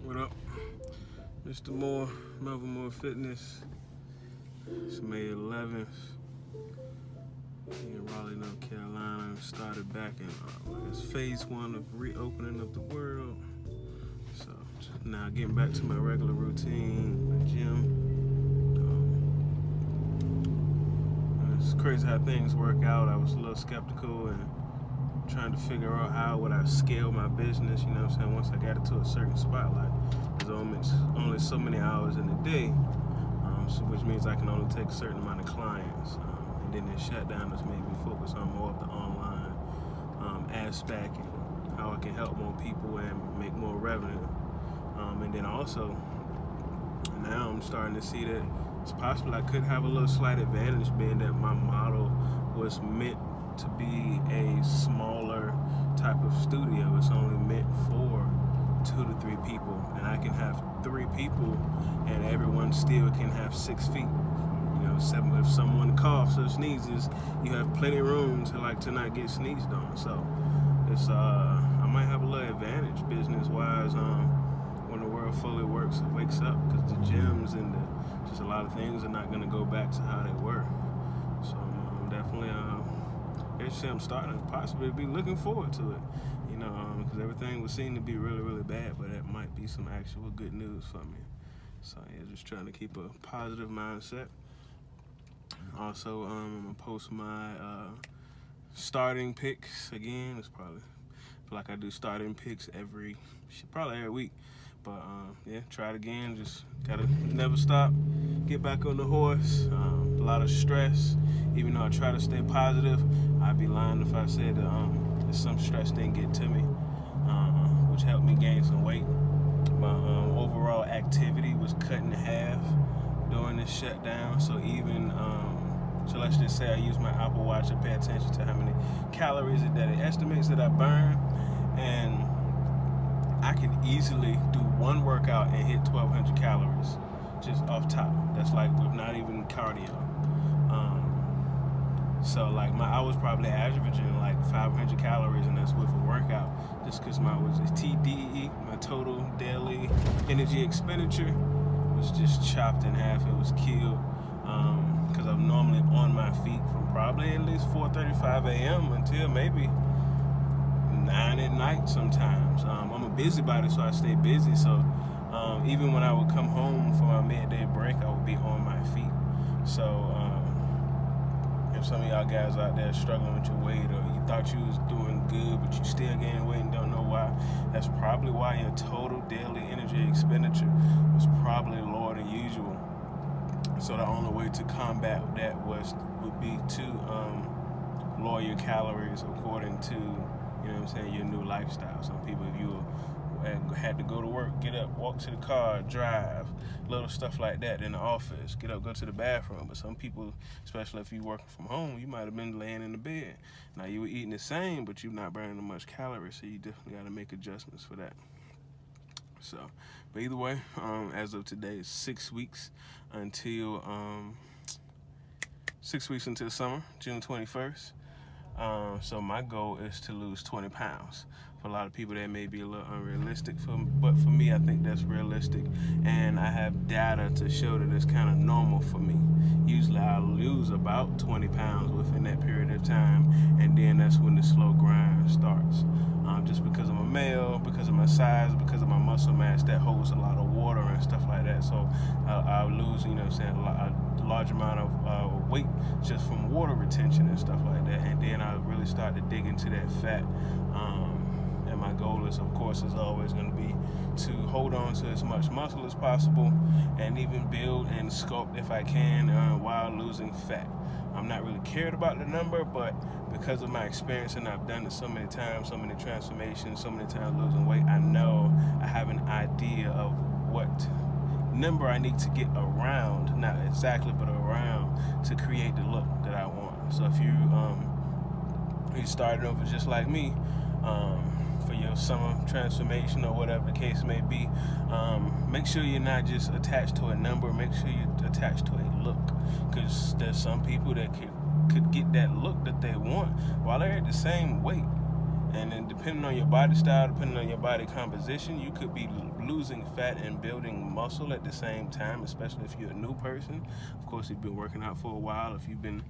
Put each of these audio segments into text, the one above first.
What up? Mr. Moore, Melvin Moore Fitness. It's May 11th. In Raleigh, North Carolina. Started back in phase 1 of reopening of the world. So now getting back to my regular routine, my gym. It's crazy how things work out. I was a little skeptical and trying to figure out how would I scale my business, you know what I'm saying, once I got it to a certain spot. Like, there's only so many hours in a day, so which means I can only take a certain amount of clients. And then the shutdown has made me focus on more of the online aspect and how I can help more people and make more revenue. And then also, now I'm starting to see that it's possible I could have a little slight advantage, being that my model was meant to be a smaller type of studio. It's only meant for 2 to 3 people, and I can have 3 people and everyone still can have 6 feet. You know, if someone coughs or sneezes, you have plenty of room to not get sneezed on. So it's I might have a little advantage business wise when the world fully wakes up, because the gyms and just a lot of things are not going to go back to how they were. So I'm definitely I'm starting to possibly be looking forward to it, you know, because everything would seem to be really, really bad, but it might be some actual good news for me. So yeah, just trying to keep a positive mindset. Also, I'm gonna post my starting picks again. It's probably, I feel like I do starting picks probably every week. But yeah, try it again. Just gotta never stop, get back on the horse. A lot of stress. Even though I try to stay positive, I'd be lying if I said that some stress didn't get to me, which helped me gain some weight. My overall activity was cut in half during this shutdown. So even so let's just say I use my Apple Watch to pay attention to how many calories that it estimates that I burn, and I can easily do one workout and hit 1,200 calories just off top. That's like with not even cardio. So like I was probably averaging like 500 calories, and that's with a workout, just because my TDE, my total daily energy expenditure, was just chopped in half. It was killed, because I'm normally on my feet from probably at least 4:35 a.m. until maybe 9 at night sometimes. I'm a busybody, so I stay busy. So even when I would come home for my midday break, I would be on my feet. So if some of y'all guys out there struggling with your weight, or you thought you was doing good but you still gaining weight and don't know why, that's probably why your total daily energy expenditure was probably lower than usual. So the only way to combat that would be to lower your calories according to, you know what I'm saying, your new lifestyle. Some people, if you had to go to work, get up, walk to the car, drive, little stuff like that in the office, get up, go to the bathroom. But some people, especially if you're working from home, you might have been laying in the bed. Now you were eating the same, but you're not burning much calories, so you definitely got to make adjustments for that. So, but either way, as of today, it's 6 weeks until 6 weeks until summer, June 21st. So my goal is to lose 20 pounds. For a lot of people, that may be a little unrealistic, but for me, I think that's realistic. And I have data to show that it's kind of normal for me. Usually I'll lose about 20 pounds within that period of time, and then that's when the slow grind starts. Just because I'm a male, because of my size, because of my muscle mass that holds a lot of water and stuff like that. So I'll lose, you know what I'm saying, a large amount of weight just from water retention and stuff like that. And then I really start to dig into that fat. And my goal is, of course, is always going to be to hold on to as much muscle as possible, and even build and sculpt if I can while losing fat. I'm not really cared about the number, but because of my experience, and I've done it so many times, so many transformations, so many times losing weight, I know I have an idea of what number I need to get around, not exactly, but around, to create the look that I want. So if you started over just like me, for your summer transformation or whatever the case may be, make sure you're not just attached to a number. Make sure you're attached to a look, because there's some people that could get that look that they want while they're at the same weight. And then depending on your body style, depending on your body composition, you could be losing fat and building muscle at the same time, especially if you're a new person. Of course, if you've been working out for a while, if you've been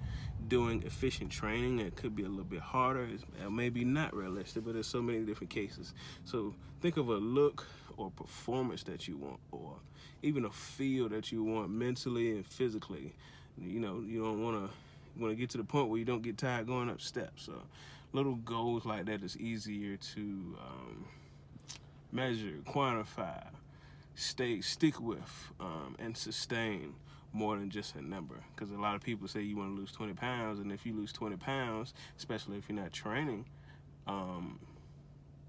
doing efficient training, it could be a little bit harder. It may be not realistic, but there's so many different cases. So think of a look or performance that you want, or even a feel that you want mentally and physically. You know, you don't want to get to the point where you don't get tired going up steps. So little goals like that is easier to measure, quantify, stick with, and sustain more than just a number. Because a lot of people say you want to lose 20 pounds, and if you lose 20 pounds, especially if you're not training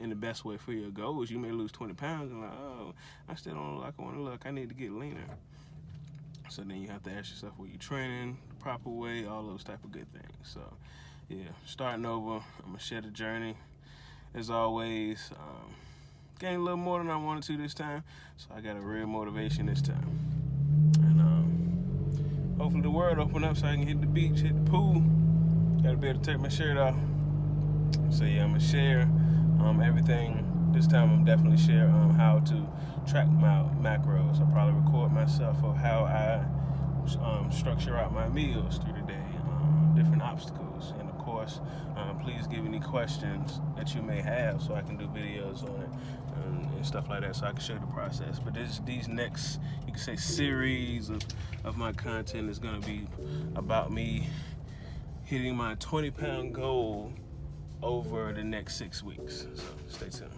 in the best way for your goals, you may lose 20 pounds and like, oh, I still don't look like I want to look. I need to get leaner. So then you have to ask yourself, were you training the proper way? All those type of good things. So yeah, starting over, I'm gonna share the journey. As always, gained a little more than I wanted to this time, so I got a real motivation this time. And hopefully the world open up so I can hit the beach, hit the pool. Gotta be able to take my shirt off. So yeah, I'm gonna share everything. This time I'm definitely share how to track my macros. I'll probably record myself of how I structure out my meals through the day, different obstacles, and of course, please give any questions that you may have so I can do videos on it and stuff like that, so I can show you the process. But these next, you can say, series of my content is going to be about me hitting my 20-pound goal over the next 6 weeks. So stay tuned.